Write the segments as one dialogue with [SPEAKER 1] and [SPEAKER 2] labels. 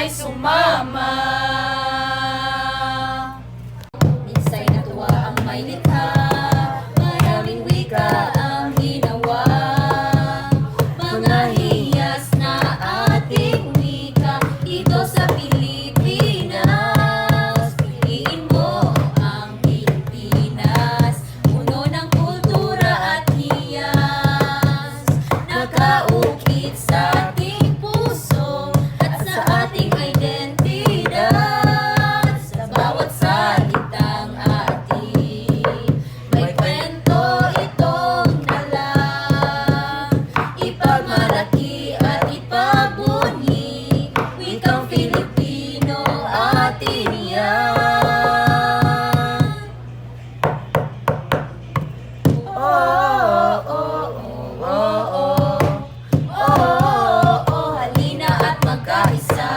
[SPEAKER 1] ay sumama. Minsa'y natuwa ang may likha, maraming wika ang ginawa. Mga hiyas na ating wika, ito sa Pilipinas. Piliin mo ang Pilipinas, puno ng kultura at hiyas. Nakaukit sa ating puso at sa ating identidad. Sa bawat salitang ating may kwento itong dala. Ipagmalaki at ipabunyi, wikang Filipino atin yan. Oh, oh, oh, oh, oh, oh, halina at magkaisa.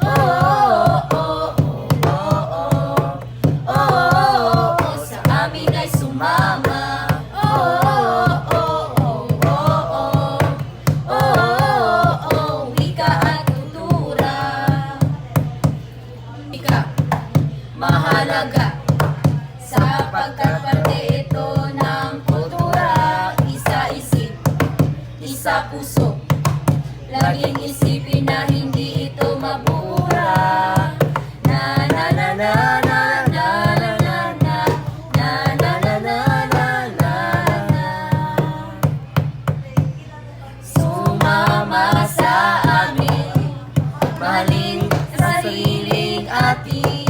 [SPEAKER 1] Oh, oh, oh, oh, oh, oh, sa amin ay sumama. Oh, oh, oh, oh, oh, wika at kultura. Wika, mahalaga sapagkat parte ito ng kultura. Isa isip, isa puso, laging isipin na hindi ito mabura. Na na na na na na na na na na na na na na na. Sumama sa amin, mahalin sariling atin.